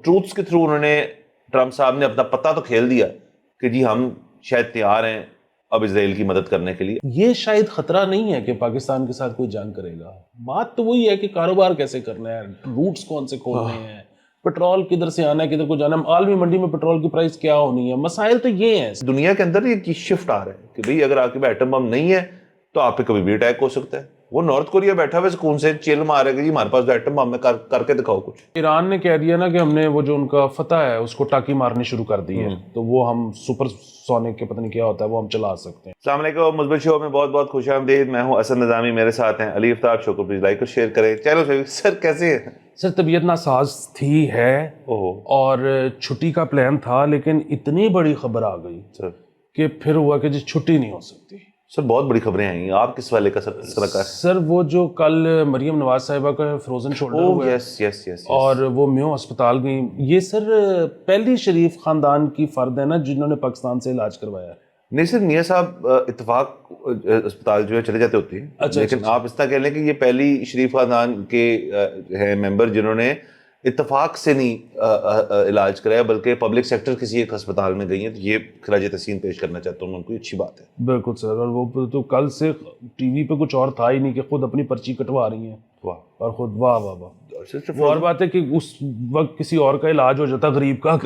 Truths کے through انہوں نے ٹرمپ صاحب نے اپنا پتہ تو کھیل دیا کہ جی ہم شاید تیار ہیں اب اسرائیل کی مدد کرنے کے لیے. یہ شاید خطرہ نہیں ہے کہ پاکستان کے ساتھ کوئی جنگ کرے گا. بات تو وہی ہے کہ کاروبار کیسے کرنا ہے, روٹس کون سے کھولنے ہیں, پیٹرول کدھر سے آنا ہے کدھر کو جانا ہے, عالمی منڈی میں پیٹرول کی پرائس کیا ہونی ہے. مسائل تو یہ ہیں. دنیا کے اندر یہ شفٹ آ رہا ہے کہ بھئی اگر آپ کے پاس ایٹم بم نہیں ہے تو آپ پہ کبھی بھی اٹیک ہو سکتا ہے. وہ نارتھ کوریا بیٹھا ہوا سکون سے چیل مار رہا ہے کہ جی ہمارے پاس ایٹم بم ہے, کر کے دکھاؤ کچھ. ایران نے کہہ دیا نا کہ ہم نے وہ جو ان کا فتح ہے اس کو ٹاکی مارنی شروع کر دی ہے, تو وہ ہم سپر سونک کے پتہ نہیں کیا ہوتا ہے وہ ہم چلا سکتے ہیں. السلام علیکم, مثبت شو میں بہت بہت خوش آمدید. میں ہوں اسد نظامی, میرے ساتھ ہیں علی افتاب. شو کو پلیز لائک اور شیئر کریں. چلو سر کیسے ہیں؟ سر طبیعت ناساز تھی ہے اور چھٹی کا پلان تھا, لیکن اتنی بڑی خبر آ گئی سر کہ پھر ہوا کہ جی چھٹی نہیں ہو سکتی. سر بہت بڑی خبریں آئی ہیں. آپ کس والے کا تذکرہ کر؟ سر وہ جو کل مریم نواز صاحبہ کا فروزن شولڈر ہوا ہے یس اور وہ میو ہسپتال گئی. یہ سر پہلی شریف خاندان کی فرد ہے نا جنہوں نے پاکستان سے علاج کروایا. نہیں سر, میاں صاحب اتفاق اسپتال جو ہے چلے جاتے ہوتے ہیں, لیکن آپ اس طرح کہہ لیں کہ یہ پہلی شریف خاندان کے ہیں ممبر جنہوں نے اتفاق سے نہیں علاج کرایا بلکہ پبلک سیکٹر کسی ایک ہسپتال میں گئی ہیں. تو یہ خراج تحسین پیش کرنا چاہتا ہوں ان کو, اچھی بات ہے. بالکل سر, اور وہ تو کل سے ٹی وی پہ کچھ اور تھا ہی نہیں کہ خود اپنی پرچی کٹوا رہی ہیں. واہ, اور خود واہ واہ واہ. وہ اور بات ہے کہ اس وقت کسی اور کا علاج ہو جاتا غریب کا.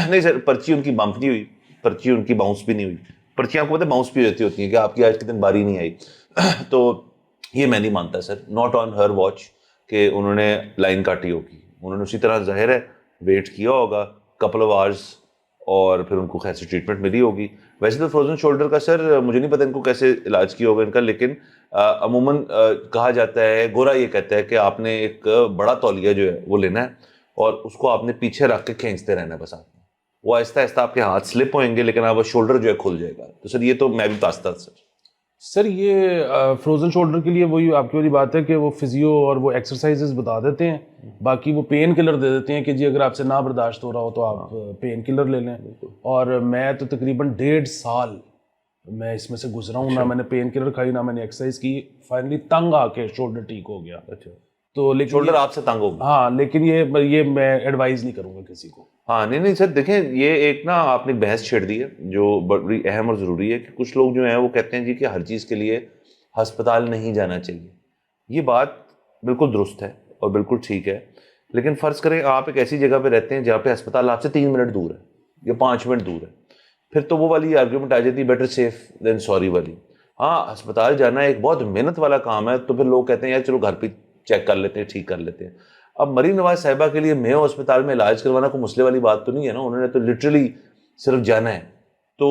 نہیں سر, پرچی ان کی بمپ نہیں ہوئی, پرچی ان کی باؤنس بھی نہیں ہوئی. پرچیاں آپ کو پتہ ہے باؤنس بھی ہوتی ہوتی ہیں کہ آپ کی آج کے دن باری نہیں آئی. تو یہ میں نہیں مانتا سر, ناٹ آن ہر واچ کہ انہوں نے لائن کاٹی ہوگی. انہوں نے اسی طرح ظاہر ہے ویٹ کیا ہوگا کپل آف آورس اور پھر ان کو خیسی ٹریٹمنٹ ملی ہوگی. ویسے تو فروزن شولڈر کا سر مجھے نہیں پتا ان کو کیسے علاج کیا ہوگا ان کا, لیکن عموماً کہا جاتا ہے, گورا یہ کہتا ہے کہ آپ نے ایک بڑا تولیہ جو ہے وہ لینا ہے اور اس کو آپ نے پیچھے رکھ کے کھینچتے رہنا ہے بس. آپ وہ آہستہ آہستہ آپ کے ہاتھ سلپ ہوئیں گے لیکن آپ وہ شولڈر جو ہے کھل جائے گا. تو سر یہ تو میں بھی پاستا سر. سر یہ فروزن شولڈر کے لیے وہی آپ کی والی بات ہے کہ وہ فزیو اور وہ ایکسرسائزز بتا دیتے ہیں, باقی وہ پین کلر دے دیتے ہیں کہ جی اگر آپ سے نہ برداشت ہو رہا ہو تو آپ پین کلر لے لیں. اور میں تو تقریباً 1.5 سال میں اس میں سے گزرا ہوں, نہ میں نے پین کلر کھائی نہ میں نے ایکسرسائز کی. فائنلی تنگ آ کے شولڈر ٹھیک ہو گیا. اچھا, تو لیکن شولڈر آپ سے تنگ ہوگا. ہاں, لیکن یہ میں ایڈوائز نہیں کروں گا کسی کو. ہاں نہیں سر, دیکھیں یہ ایک نا آپ نے بحث چھیڑ دی ہے جو بڑی اہم اور ضروری ہے کہ کچھ لوگ جو ہیں وہ کہتے ہیں جی کہ ہر چیز کے لیے ہسپتال نہیں جانا چاہیے. یہ بات بالکل درست ہے اور بالکل ٹھیک ہے, لیکن فرض کریں آپ ایک ایسی جگہ پہ رہتے ہیں جہاں پہ ہسپتال آپ سے 3 منٹ دور ہے یا 5 منٹ دور ہے, پھر تو وہ والی آرگیومنٹ آ جاتی ہے بیٹر سیف دین سوری والی. ہاں ہسپتال جانا ایک بہت محنت والا کام ہے, تو پھر لوگ کہتے ہیں یار چلو گھر پہ چیک کر لیتے ہیں, ٹھیک کر لیتے ہیں. اب مریم نواز صاحبہ کے لیے میو ہسپتال میں علاج کروانا کوئی مسئلے والی بات تو نہیں ہے نا. انہوں نے تو لٹرلی صرف جانا ہے, تو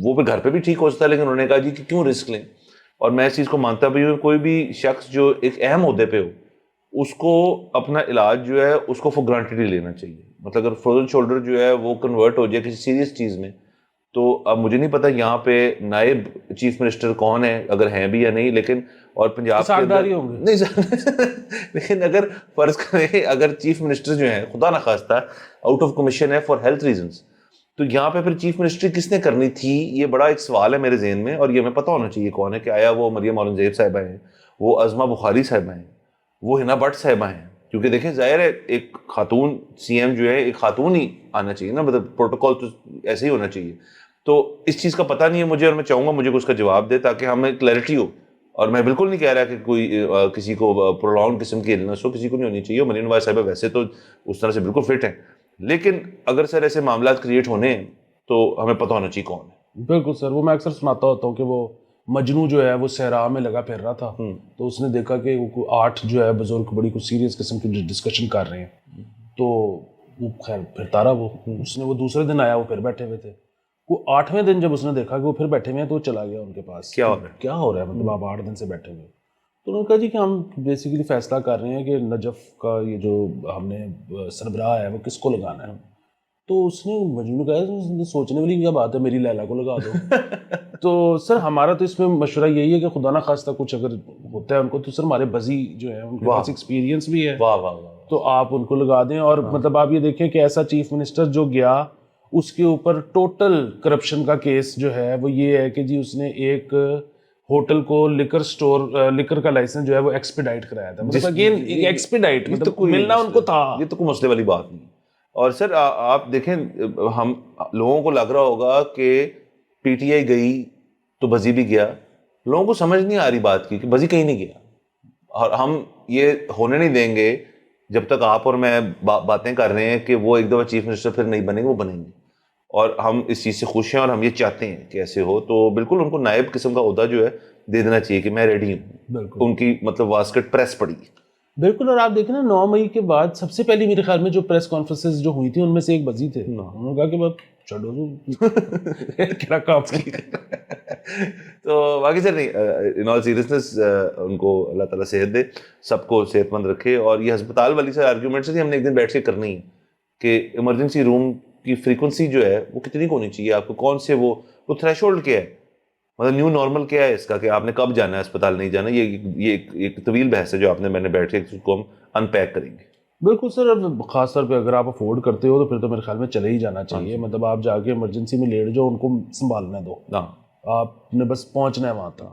وہ پھر گھر پہ بھی ٹھیک ہو سکتا ہے, لیکن انہوں نے کہا جی کہ کیوں رسک لیں. اور میں اس چیز کو مانتا بھی ہوں, کوئی بھی شخص جو ایک اہم عہدے پہ ہو اس کو اپنا علاج جو ہے اس کو فور گرانٹیڈ ہی لینا چاہیے. مطلب اگر فروزن شولڈر جو ہے وہ کنورٹ ہو جائے کسی سیریس چیز میں, تو اب مجھے نہیں پتا یہاں پہ نائب چیف منسٹر کون ہے, اگر ہیں بھی یا نہیں, لیکن اور پنجاب کے اندر نہیں سر لیکن اگر فرض کریں اگر چیف منسٹر جو ہیں خدا نخواستہ آؤٹ آف کمیشن ہے فار ہیلتھ ریزنز, تو یہاں پہ پھر چیف منسٹری کس نے کرنی تھی, یہ بڑا ایک سوال ہے میرے ذہن میں. اور یہ ہمیں پتہ ہونا چاہیے کون ہے, کہ آیا وہ مریم اورنگزیب صاحبہ ہیں, وہ عظمہ بخاری صاحبہ ہیں, وہ ہنا بٹ صاحبہ ہیں. کیونکہ دیکھیں ظاہر ہے ایک خاتون سی ایم جو ہے ایک خاتون ہی آنا چاہیے نا, مطلب پروٹوکول تو ایسے ہی ہونا چاہیے. تو اس چیز کا پتہ نہیں ہے مجھے, اور میں چاہوں گا مجھے اس کا جواب دے تاکہ ہمیں کلیئرٹی ہو. اور میں بالکل نہیں کہہ رہا کہ کوئی کسی کو پرولونگ قسم کی النس ہو, کسی کو نہیں ہونی چاہیے. مریم نواز صاحبہ ویسے تو اس طرح سے بالکل فٹ ہیں, لیکن اگر سر ایسے معاملات کریٹ ہونے ہیں تو ہمیں پتہ ہونا چاہیے کون ہے. بالکل سر, وہ میں اکثر سناتا ہوتا ہوں کہ وہ مجنو جو ہے وہ صحرا میں لگا پھر رہا تھا, تو اس نے دیکھا کہ وہ 8 جو ہے بزرگ بڑی کچھ سیریس قسم کی ڈسکشن کر رہے ہیں, تو وہ خیر پھرتا رہا. وہ اس نے وہ دوسرے دن آیا, وہ پھر بیٹھے ہوئے تھے. وہ 8ویں دن جب اس نے دیکھا کہ وہ پھر بیٹھے ہوئے ہیں, تو وہ چلا گیا ان کے پاس. کیا ہو رہا ہے مطلب آپ 8 دن سے بیٹھے ہوئے. تو انہوں نے کہا جی کہ ہم بیسیکلی فیصلہ کر رہے ہیں کہ نجف کا یہ جو ہم نے سربراہ ہے وہ کس کو لگانا ہے. تو اس نے مجنون کہا سوچنے والی کیا بات ہے, میری لیلا کو لگا دو. تو سر ہمارا تو اس میں مشورہ یہی ہے کہ خدا نہ خواستہ کچھ اگر ہوتا ہے ان کو, تو سر ہمارے بزی جو ہے ان کے پاس ایکسپیرینس بھی ہے, تو آپ ان کو لگا دیں. اور مطلب آپ یہ دیکھیں کہ ایسا چیف منسٹر جو گیا اس کے اوپر ٹوٹل کرپشن کا کیس جو ہے وہ یہ ہے کہ جی اس نے ایک ہوٹل کو لکر کا لائسنس جو ہے وہ ایکسپیڈائٹ کرایا تھا. مطلب اگین ایکسپیڈائٹ مطلب ملنا ان کو تھا. یہ تو کوئی مسئلے والی بات نہیں. اور سر آپ دیکھیں, ہم لوگوں کو لگ رہا ہوگا کہ پی ٹی آئی گئی تو بزی بھی گیا. لوگوں کو سمجھ نہیں آ رہی بات کی کہ بزی کہیں نہیں گیا, اور ہم یہ ہونے نہیں دیں گے جب تک آپ اور میں باتیں کر رہے ہیں کہ وہ ایک دفعہ چیف منسٹر پھر نہیں بنیں گے, وہ بنیں گے. اور ہم اس چیز سے خوش ہیں اور ہم یہ چاہتے ہیں کہ ایسے ہو. تو بالکل ان کو نائب قسم کا عہدہ جو ہے دے دینا چاہیے کہ میں ریڈی ہوں. بالکل ان کی مطلب واسکٹ پریس پڑی. بالکل. اور آپ دیکھیں نا 9 مئی کے بعد سب سے پہلی میرے خیال میں جو پریس کانفرنسز جو ہوئی تھی ان میں سے ایک بزی تھے. انہوں نے کہا کہ بس چھوڑو کیا کام کی. تو باقی سر نہیں, ان آل سیریسنس ان کو اللہ تعالیٰ صحت دے, سب کو صحت مند رکھے. اور یہ ہسپتال والی سے آرگیومنٹ سے ہم نے ایک دن بیٹھ کے کرنی ہے کہ ایمرجنسی روم کی فریکوینسی جو ہے وہ کتنی ہونی چاہیے, آپ کو کون سے وہ تھریش ہولڈ کیا ہے, مطلب نیو نارمل کیا ہے اس کا, کہ آپ نے کب جانا ہے اسپتال, نہیں جانا. یہ ایک طویل بحث ہے جو آپ نے میں نے بیٹھ کے اس کو ہم ان پیک کریں گے. بالکل سر. اب خاص طور پہ اگر آپ افورڈ کرتے ہو تو پھر تو میرے خیال میں چلے ہی جانا چاہیے. مطلب آپ جا کے ایمرجنسی میں لیٹ جاؤ, ان کو سنبھالنے دو, آپ نے بس پہنچنا ہے وہاں تک.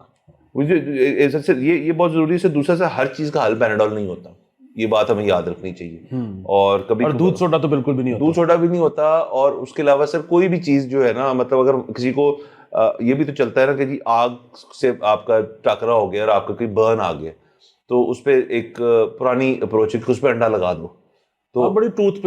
یہ بہت ضروری ہے. دوسرا سے ہر چیز کا حل پیناڈول نہیں ہوتا, یہ بات ہمیں یاد رکھنی چاہیے. اور کبھی دودھ سوڈا تو بالکل بھی نہیں ہوتا. دودھ سوڈا بھی نہیں ہوتا. اور اس کے علاوہ سر کوئی بھی چیز جو ہے نا, مطلب اگر کسی کو یہ بھی تو چلتا ہے نا کہ جی آگ سے آپ کا ٹاکرا ہو گیا اور آپ کا کوئی برن آ گیا, تو اس پہ ایک پرانی اپروچ ہے کہ اس پہ انڈا لگا دو. تو بڑی ٹوتھ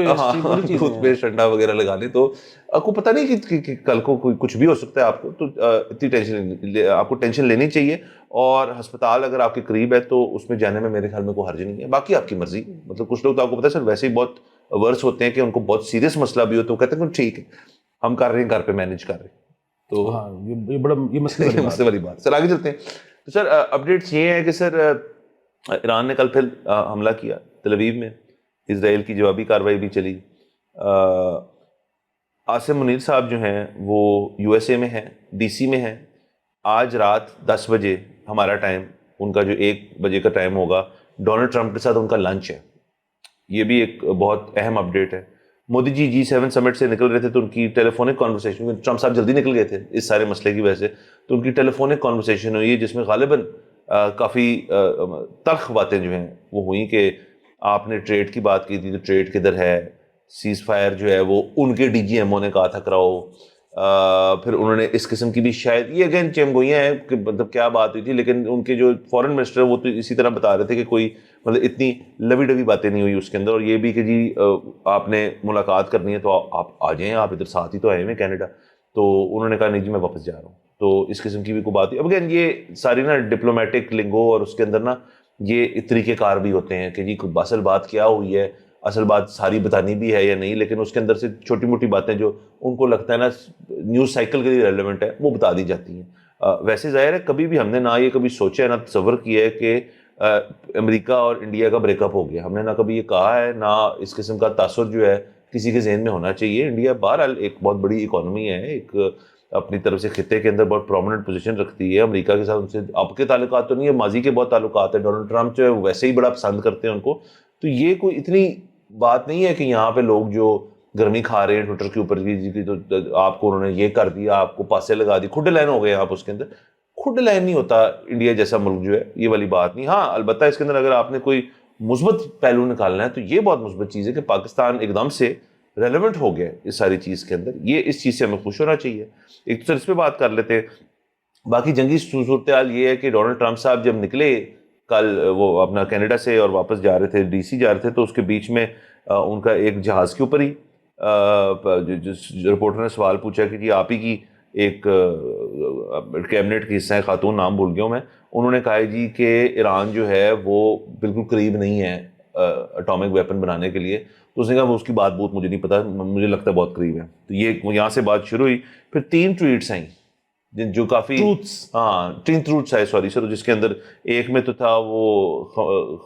پیسٹ انڈا وغیرہ لگا لیں, تو آپ کو پتہ نہیں کہ کل کو کچھ بھی ہو سکتا ہے آپ کو. تو اتنی ٹینشن آپ کو ٹینشن لینی چاہیے. اور ہسپتال اگر آپ کے قریب ہے تو اس میں جانے میں میرے خیال میں کوئی حرج نہیں ہے. باقی آپ کی مرضی. مطلب کچھ لوگ تو آپ کو پتہ ہے سر ویسے ہی بہت ورس ہوتے ہیں کہ ان کو بہت سیریس مسئلہ بھی ہو تو کہتے ہیں کہ ٹھیک ہے ہم کر رہے ہیں, گھر پہ مینیج کر رہے ہیں. تو یہ مسئلے والی بات. سر آگے چلتے ہیں. تو سر اپڈیٹس یہ ہیں کہ سر ایران نے کل پھر حملہ کیا تل ابیب میں, اسرائیل کی جوابی کارروائی بھی چلی. عاصم منیر صاحب جو ہیں وہ یو ایس اے میں ہیں, ڈی سی میں ہیں. آج رات 10 بجے ہمارا ٹائم, ان کا جو 1 بجے کا ٹائم ہوگا, ڈونلڈ ٹرمپ کے ساتھ ان کا لنچ ہے. یہ بھی ایک بہت اہم اپڈیٹ ہے. مودی جی G7 سمٹ سے نکل رہے تھے تو ان کی ٹیلی فونک کانورسیشن, ٹرمپ صاحب جلدی نکل گئے تھے اس سارے مسئلے کی وجہ سے, تو ان کی ٹیلی فونک کانورسیشن ہوئی ہے جس میں غالباً کافی تلخ باتیں جو ہیں وہ ہوئیں کہ آپ نے ٹریڈ کی بات کی تھی تو ٹریڈ کدھر ہے, سیز فائر جو ہے وہ ان کے ڈی جی ایم او نے کہا تھا کراؤ. پھر انہوں نے اس قسم کی بھی شاید یہ اگین چیمگوئیاں ہیں کہ مطلب کیا بات ہوئی تھی, لیکن ان کے جو فورن منسٹر وہ تو اسی طرح بتا رہے تھے کہ کوئی مطلب اتنی لوی ڈوی باتیں نہیں ہوئی اس کے اندر. اور یہ بھی کہ جی آپ نے ملاقات کرنی ہے تو آپ آ جائیں, آپ ادھر ساتھ ہی تو آئے ہوئے کینیڈا. تو انہوں نے کہا نہیں جی میں واپس جا رہا ہوں. تو اس قسم کی بھی کوئی بات ہوئی. اب اگین یہ ساری نا ڈپلومیٹک لنگو اور اس کے اندر نا یہ طریقہ کار بھی ہوتے ہیں کہ جی اصل بات کیا ہوئی ہے, اصل بات ساری بتانی بھی ہے یا نہیں, لیکن اس کے اندر سے چھوٹی موٹی باتیں جو ان کو لگتا ہے نا نیوز سائیکل کے لیے ریلیونٹ ہے وہ بتا دی جاتی ہیں. ویسے ظاہر ہے کبھی بھی ہم نے نہ یہ کبھی سوچا ہے نہ تصور کیا ہے کہ امریکہ اور انڈیا کا بریک اپ ہو گیا. ہم نے نہ کبھی یہ کہا ہے, نہ اس قسم کا تاثر جو ہے کسی کے ذہن میں ہونا چاہیے. انڈیا بہرحال ایک بہت بڑی اکانومی ہے, ایک اپنی طرف سے خطے کے اندر بہت پرومیننٹ پوزیشن رکھتی ہے. امریکہ کے ساتھ ان سے اب کے تعلقات تو نہیں ہے, ماضی کے بہت تعلقات ہیں. ڈونلڈ ٹرمپ جو ہے ویسے ہی بڑا پسند کرتے ہیں ان کو. تو یہ کوئی اتنی بات نہیں ہے کہ یہاں پہ لوگ جو گرمی کھا رہے ہیں ٹویٹر کے اوپر کی تو آپ کو انہوں نے یہ کر دیا, آپ کو پاسے لگا دی, کھڈ لائن ہو گئے آپ اس کے اندر. کھڈ لائن نہیں ہوتا انڈیا جیسا ملک جو ہے, یہ والی بات نہیں. ہاں البتہ اس کے اندر اگر آپ نے کوئی مثبت پہلو نکالنا ہے تو یہ بہت مثبت چیز ہے کہ پاکستان ایک دم سے ریلیونٹ ہو گیا اس ساری چیز کے اندر. یہ اس چیز سے ہمیں خوش ہونا چاہیے. ایک تو سر اس پہ بات کر لیتے ہیں. باقی جنگی صورتحال یہ ہے کہ ڈونلڈ ٹرمپ صاحب جب نکلے کل وہ اپنا کینیڈا سے اور واپس جا رہے تھے, ڈی سی جا رہے تھے, تو اس کے بیچ میں ان کا ایک جہاز کے اوپر ہی رپورٹر نے سوال پوچھا کہ جی آپ ہی کی ایک کیبنٹ کی حصہ ہے, خاتون نام بھول گیا ہوں میں, انہوں نے کہا جی کہ ایران جو ہے وہ بالکل قریب نہیں ہے اٹامک ویپن بنانے کے لیے. تو اس نے کہا وہ اس کی بات بہت مجھے نہیں پتا, مجھے لگتا ہے بہت قریب ہے. تو یہ یہاں سے بات شروع ہوئی. پھر 3 ٹویٹس آئیں جو کافی تین ٹروٹس آئے سوری سر, جس کے اندر ایک میں تو تھا وہ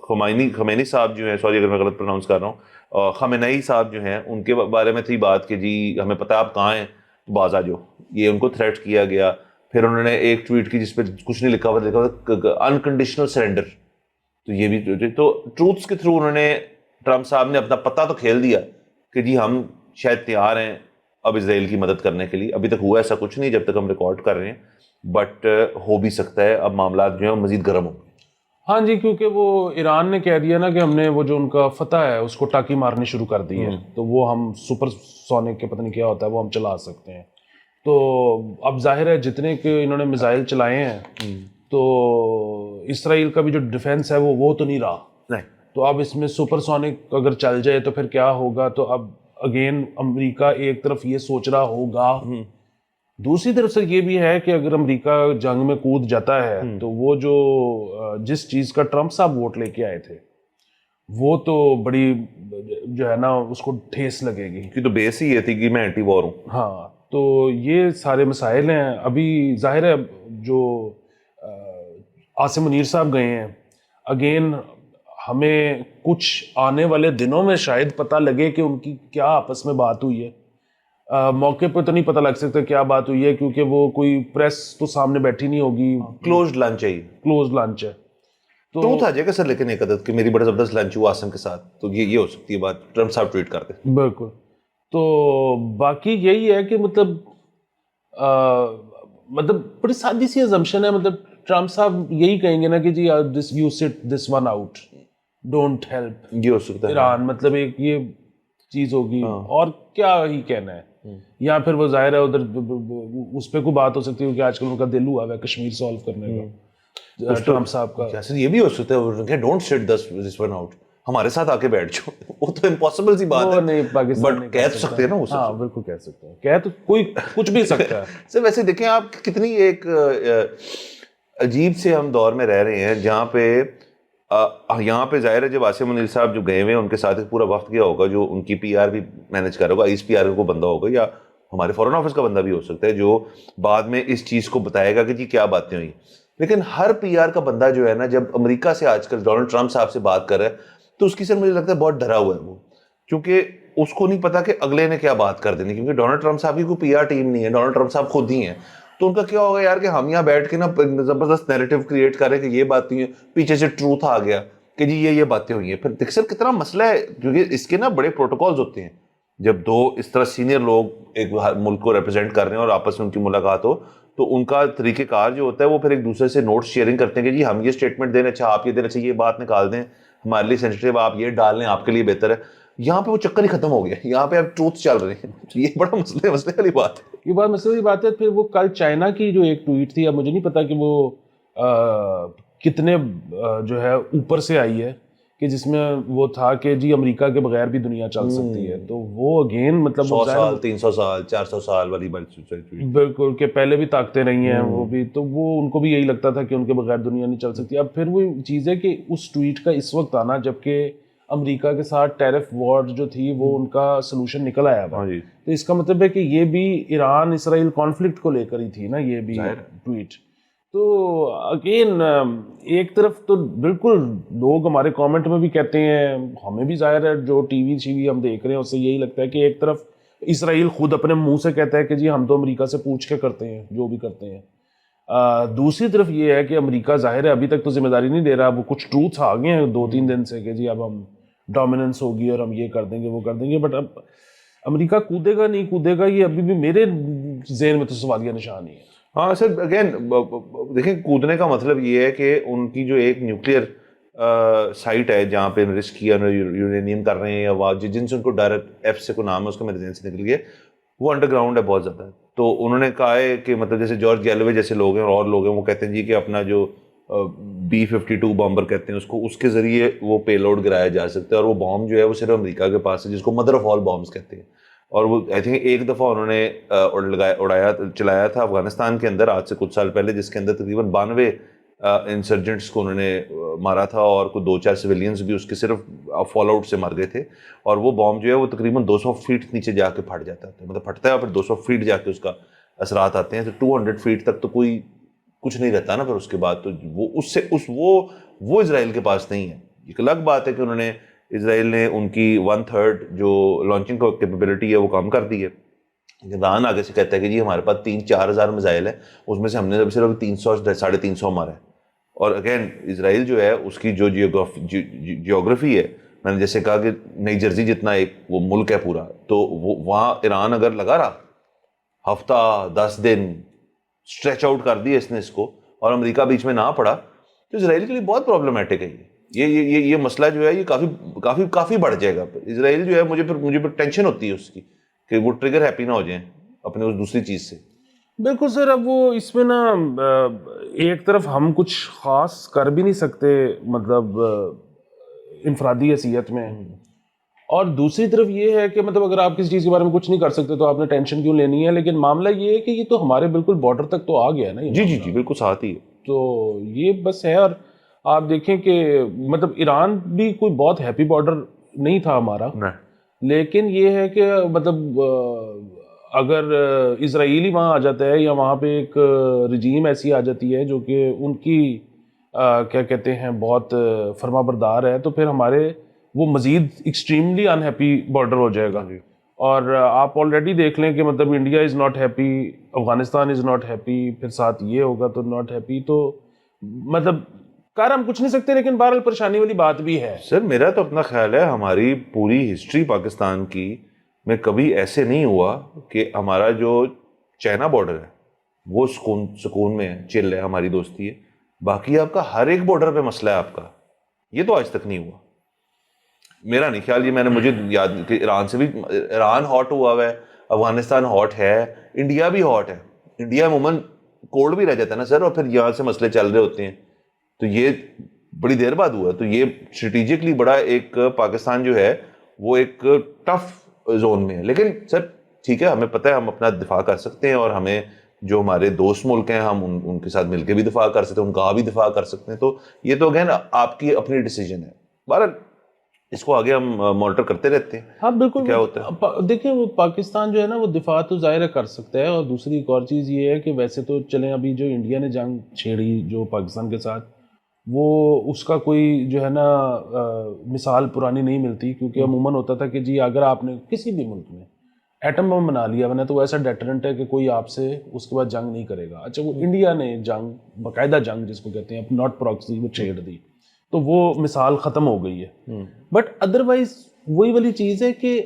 خمینی صاحب جو ہیں, سوری اگر میں غلط پروناؤنس کر رہا ہوں, خامنئی صاحب جو ہیں ان کے بارے میں تھی بات کہ جی ہمیں پتہ ہے آپ کہاں ہیں تو باز آ جاؤ, یہ ان کو تھریٹ کیا گیا. پھر انہوں نے ایک ٹویٹ کی جس پہ کچھ نہیں لکھا ہوا, لکھا ہوا انکنڈیشنل سرنڈر. تو یہ بھی تو ٹروتس کے تھرو انہوں نے ٹرمپ صاحب نے اپنا پتہ تو کھیل دیا کہ جی ہم شاید تیار ہیں اب اسرائیل کی مدد کرنے کے لیے. ابھی تک ہوا ایسا کچھ نہیں جب تک ہم ریکارڈ کر رہے ہیں, بٹ ہو بھی سکتا ہے اب معاملات جو ہیں مزید گرم ہوں گے. ہاں جی، کیونکہ وہ ایران نے کہہ دیا نا کہ ہم نے وہ جو ان کا فتح ہے اس کو ٹاکی مارنی شروع کر دی ہے، تو وہ ہم سپر سونک کے پتہ نہیں کیا ہوتا ہے وہ ہم چلا سکتے ہیں. تو اب ظاہر ہے جتنے کہ انہوں نے میزائل چلائے ہیں تو اسرائیل کا بھی جو ڈیفینس ہے وہ تو نہیں رہا. نہیں تو اب اس میں سپر سونک اگر چل جائے تو پھر کیا ہوگا. تو اب اگین امریکہ ایک طرف یہ سوچ رہا ہوگا، دوسری طرف سے یہ بھی ہے کہ اگر امریکہ جنگ میں کود جاتا ہے تو وہ جو جس چیز کا ٹرمپ صاحب ووٹ لے کے آئے تھے وہ تو بڑی جو ہے نا اس کو ٹھیس لگے گی. کی تو بیس ہی یہ تھی کہ میں اینٹی وار ہوں. ہاں تو یہ سارے مسائل ہیں. ابھی ظاہر ہے جو عاصم منیر صاحب گئے ہیں، اگین ہمیں کچھ آنے والے دنوں میں شاید پتہ لگے کہ ان کی کیا آپس میں بات ہوئی ہے. موقع پہ تو نہیں پتہ لگ سکتا کیا بات ہوئی ہے کیونکہ وہ کوئی پریس تو سامنے بیٹھی نہیں ہوگی، کلوزڈ لنچ ہے، کلوز لنچ ہے. تو ٹروتھ آ جائے گا سر لیکن ایک عدد کہ میری بڑا زبردست لنچ ہوا آسم کے ساتھ، تو یہ ہو سکتی ہے بات، ٹرمپ صاحب ٹویٹ کرتے. بالکل. تو باقی یہی ہے کہ مطلب بڑی سادی سی ازمپشن ہے. مطلب ٹرمپ صاحب یہی کہیں گے نا کہ جی this you sit this one out, don't help یہ ہو سکتا ہے ایران، مطلب ایک یہ چیز ہوگی اور کیا ہی کہنا ہے. یا پھر وہ ظاہر ہے ادھر اس پہ کوئی بات ہو سکتی ہے کہ آج کل ان کا دل ہوا ہے کشمیر سالو کرنے کا ٹرمپ صاحب کا. یہ بھی ہو سکتا ہے ڈونٹ سٹ دس ون آؤٹ، ہمارے ساتھ آ کے بیٹھ جاؤ. وہ تو امپاسبل سی بات ہے، نہیں پاکستان بٹ کہہ سکتے ہیں نا وہ. ہاں بالکل کہہ سکتے ہیں، کہہ تو کوئی کچھ بھی سکتا ہے. سر ویسے دیکھیں آپ کتنی ایک عجیب سے ہم دور میں رہ رہے ہیں جہاں پہ یہاں پہ ظاہر ہے جب عاصم منیر صاحب جو گئے ہوئے ہیں ان کے ساتھ ایک پورا وقت گیا ہوگا جو ان کی پی آر بھی مینیج کر رہا ہوگا، ایس پی آر کو بندہ ہوگا یا ہمارے فورن آفس کا بندہ بھی ہو سکتا ہے جو بعد میں اس چیز کو بتائے گا کہ جی کیا باتیں ہوئی. لیکن ہر پی آر کا بندہ جو ہے نا جب امریکہ سے آج کل ڈونلڈ ٹرمپ صاحب سے بات کر رہا ہے تو اس کی سر مجھے لگتا ہے بہت ڈرا ہوا ہے وہ، کیونکہ اس کو نہیں پتا کہ اگلے نے کیا بات کر دینی، کیونکہ ڈونلڈ ٹرمپ صاحب کی کوئی پی آر ٹیم نہیں ہے، ڈونلڈ ٹرمپ صاحب خود ہی ہیں. تو ان کا کیا ہوگا یار کہ ہم یہاں بیٹھ کے نا زبردست نیریٹو کریٹ کریں کہ یہ بات نہیں ہے، پیچھے سے ٹروتھ آ گیا کہ جی یہ باتیں ہوئی ہیں. پھر دیکھ سر کتنا مسئلہ ہے، کیونکہ اس کے نا بڑے پروٹوکالز ہوتے ہیں. جب دو اس طرح سینئر لوگ ایک ملک کو ریپرزینٹ کر رہے ہیں اور آپس میں ان کی ملاقات ہو تو ان کا طریقہ کار جو ہوتا ہے وہ پھر ایک دوسرے سے نوٹ شیئرنگ کرتے ہیں کہ جی ہم یہ اسٹیٹمنٹ دیں، اچھا آپ یہ دیں، اچھا یہ بات نکال دیں، ہمارے لیے سینسیٹیو آپ یہ ڈال لیں، آپ کے لیے بہتر ہے. یہاں پہ وہ چکر ہی ختم ہو گیا، یہاں پہ اب ٹروتھ چل رہے ہیں. یہ بڑا مسئلے والی بات ہے. یہ بات مسئلے والی بات ہے. پھر وہ کل چائنا کی جو ایک ٹویٹ تھی، اب مجھے نہیں پتا کہ وہ کتنے جو ہے اوپر سے آئی ہے، کہ جس میں وہ تھا کہ جی امریکہ کے بغیر بھی دنیا چل سکتی ہے. تو وہ اگین مطلب 100 سال 300 سال 400 سال والی بات بالکل کہ پہلے بھی طاقتیں رہی ہیں وہ بھی، تو وہ ان کو بھی یہی لگتا تھا کہ ان کے بغیر دنیا نہیں چل سکتی. اب پھر وہ چیز ہے کہ اس ٹویٹ کا اس وقت آنا جبکہ امریکہ کے ساتھ ٹیرف وار جو تھی وہ ان کا سلوشن نکل آیا تھا. تو اس کا مطلب ہے کہ یہ بھی ایران اسرائیل کانفلکٹ کو لے کر ہی تھی نا یہ بھی ٹویٹ. تو اگین ایک طرف تو بالکل لوگ ہمارے کامنٹ میں بھی کہتے ہیں، ہمیں بھی ظاہر ہے جو ٹی وی ہم دیکھ رہے ہیں اس سے یہی لگتا ہے کہ ایک طرف اسرائیل خود اپنے منہ سے کہتا ہے کہ جی ہم تو امریکہ سے پوچھ کے کرتے ہیں جو بھی کرتے ہیں. دوسری طرف یہ ہے کہ امریکہ ظاہر ہے ابھی تک تو ذمہ داری نہیں دے رہا. وہ کچھ ٹروتھس آ گئے ہیں 2-3 دن سے کہ جی اب ہم ڈومیننس ہوگی اور ہم یہ کر دیں گے وہ کر دیں گے. بٹ اب امریکہ کودے گا نہیں کودے گا یہ ابھی بھی میرے ذہن میں تو سوالیہ نشان ہی ہے. ہاں سر اگین دیکھیں کودنے کا مطلب یہ ہے کہ ان کی جو ایک نیوکلیئر سائٹ ہے جہاں پہ رسک کیا یورینیم کر رہے ہیں یا جن سے ان کو ڈائریکٹ ایف سے کو نام ہے اس کا میرے ذہن سے نکل گیا، وہ انڈر گراؤنڈ ہے بہت زیادہ. تو انہوں نے کہا ہے کہ مطلب جیسے جارج گیلوے جیسے لوگ ہیں اور لوگ ہیں وہ کہتے ہیں جی کہ اپنا جو B-52 بامبر کہتے ہیں اس کے ذریعے وہ پے لوڈ گرایا جا سکتا ہے. اور وہ بام جو ہے وہ صرف امریکہ کے پاس ہے جس کو مدر آف آل بامس کہتے ہیں. اور وہ آئی تھنک ایک دفعہ انہوں نے چلایا تھا افغانستان کے اندر آج سے کچھ سال پہلے، جس کے اندر تقریباً 92 انسرجنٹس کو انہوں نے مارا تھا اور کوئی 2-4 سویلینز بھی اس کے صرف فال آؤٹ سے مر گئے تھے. اور وہ بام جو ہے وہ تقریباً 200 فیٹ نیچے جا کے پھٹ جاتا ہے، مطلب پھٹتا ہے اور پھر 200 فیٹ جا کے اس کا اثرات آتے ہیں. تو 200 فیٹ تک تو کوئی کچھ نہیں رہتا نا پھر اس کے بعد. تو وہ اس سے وہ اسرائیل کے پاس نہیں ہے. ایک الگ بات ہے کہ انہوں نے اسرائیل نے ان کی 1/3 جو لانچنگ کیپیبلٹی ہے وہ کم کر دی ہے. ایران آگے سے کہتا ہے کہ جی ہمارے پاس 3-4 ہزار میزائل ہیں، اس میں سے ہم نے صرف 300-350 مارا ہے. اور اگین اسرائیل جو ہے اس کی جو جیوگرافی ہے، میں نے جیسے کہا کہ نئی جرسی جتنا ایک وہ ملک ہے پورا، تو وہاں ایران اگر لگا رہا ہفتہ 10 دن اسٹریچ آؤٹ کر دیا اس نے اس کو, اور امریکہ بیچ میں نہ پڑا, تو اسرائیل کے لیے بہت پرابلمٹک ہے یہ مسئلہ جو ہے یہ کافی کافی کافی بڑھ جائے گا. اسرائیل جو ہے مجھے پھر ٹینشن ہوتی ہے اس کی کہ وہ ٹریگر ہیپی نہ ہو جائیں اپنے اس دوسری چیز سے. بالکل سر. اب وہ اس میں نا ایک طرف ہم کچھ خاص کر بھی نہیں سکتے مطلب انفرادی حیثیت میں, اور دوسری طرف یہ ہے کہ مطلب اگر آپ کسی چیز کے بارے میں کچھ نہیں کر سکتے تو آپ نے ٹینشن کیوں لینی ہے. لیکن معاملہ یہ ہے کہ یہ تو ہمارے بالکل بارڈر تک تو آ گیا ہے نا. جی بالکل ساتھ ہی ہے. تو یہ بس ہے. اور آپ دیکھیں کہ مطلب ایران بھی کوئی بہت ہیپی بارڈر نہیں تھا ہمارا, لیکن یہ ہے کہ مطلب اگر اسرائیلی وہاں آ جاتا ہے یا وہاں پہ ایک رجیم ایسی آ جاتی ہے جو کہ ان کی کیا کہتے ہیں بہت فرما بردار ہے, تو پھر ہمارے وہ مزید ایکسٹریملی انہیپی بارڈر ہو جائے گا. اور آپ آلریڈی دیکھ لیں کہ مطلب India is not happy, Afghanistan is not happy, پھر ساتھ یہ ہوگا تو ناٹ ہیپی. تو مطلب کار ہم کچھ نہیں سکتے, لیکن بہرحال پریشانی والی بات بھی ہے. سر میرا تو اپنا خیال ہے ہماری پوری ہسٹری پاکستان کی میں کبھی ایسے نہیں ہوا کہ ہمارا جو چائنا بارڈر ہے وہ سکون میں ہے, چل ہے, ہماری دوستی ہے. باقی آپ کا ہر ایک بارڈر پہ مسئلہ ہے آپ کا, یہ تو آج تک نہیں ہوا. میرا نہیں خیال, یہ مجھے یاد کہ ایران سے بھی, ایران ہاٹ ہوا ہے, افغانستان ہاٹ ہے, انڈیا بھی ہاٹ ہے. انڈیا عموماً کولڈ بھی رہ جاتا ہے نا سر, اور پھر یہاں سے مسئلے چل رہے ہوتے ہیں. تو یہ بڑی دیر بعد ہوا. تو یہ اسٹریٹجکلی بڑا ایک پاکستان جو ہے وہ ایک ٹف زون میں ہے. لیکن سر ٹھیک ہے, ہمیں پتہ ہے ہم اپنا دفاع کر سکتے ہیں, اور ہمیں جو ہمارے دوست ملک ہیں ہم ان کے ساتھ مل کے بھی دفاع کر سکتے ہیں, ان کا بھی دفاع کر سکتے ہیں. تو یہ تو اگین آپ کی اپنی ڈیسیجن ہے. بہرحال اس کو آگے ہم مانیٹر کرتے رہتے ہیں. ہاں بالکل. کیا ہوتا ہے دیکھیں وہ پاکستان جو ہے نا وہ دفاع تو ظاہر کر سکتا ہے, اور دوسری ایک اور چیز یہ ہے کہ ویسے تو چلیں ابھی جو انڈیا نے جنگ چھیڑی جو پاکستان کے ساتھ, وہ اس کا کوئی جو ہے نا مثال پرانی نہیں ملتی, کیونکہ عموماً ہوتا تھا کہ جی اگر آپ نے کسی بھی ملک میں ایٹم بم بنا لیا ورنہ تو ایسا ڈیٹرنٹ ہے کہ کوئی آپ سے اس کے بعد جنگ نہیں کرے گا. اچھا وہ انڈیا نے جنگ, باقاعدہ جنگ جس کو کہتے ہیں, ناٹ پراکسی, وہ چھیڑ دی, تو وہ مثال ختم ہو گئی ہے. بٹ ادروائز وہی والی چیز ہے کہ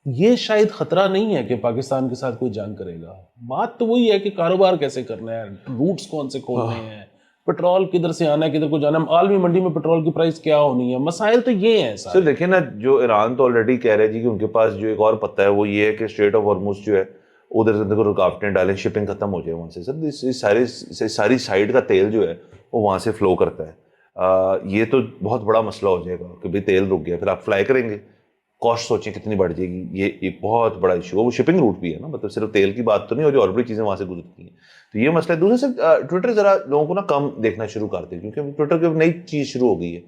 یہ شاید خطرہ نہیں ہے کہ پاکستان کے ساتھ کوئی جنگ کرے گا. بات تو وہی ہے کہ کاروبار کیسے کرنا ہے, روٹس کون سے کھولنے ہیں, پیٹرول کدھر سے آنا ہے, کدھر کو جانا ہے, عالمی منڈی میں پیٹرول کی پرائس کیا ہونی ہے. مسائل تو یہ ہیں سر. دیکھیں نا, جو ایران تو آلریڈی کہہ رہے جی کہ ان کے پاس جو ایک اور پتہ ہے وہ یہ ہے کہ اسٹریٹ آف ہارموز جو ہے ادھر سے رکاوٹیں ڈالیں, شپنگ ختم ہو جائے وہاں سے. سر ساری سائڈ کا تیل جو ہے وہ وہاں سے فلو کرتا ہے. یہ تو بہت بڑا مسئلہ ہو جائے گا کہ بھائی تیل رک گیا, پھر آپ فلائی کریں گے, کاسٹ سوچیں کتنی بڑھ جائے گی. یہ ایک بہت بڑا ایشو ہے. وہ شپنگ روٹ بھی ہے نا, مطلب صرف تیل کی بات تو نہیں ہو رہی, اور بڑی چیزیں وہاں سے گزرتی ہیں. تو یہ مسئلہ ہے. دوسرے سے ٹویٹر ذرا لوگوں کو نا کم دیکھنا شروع کر دیں, کیونکہ ٹویٹر کی نئی چیز شروع ہو گئی ہے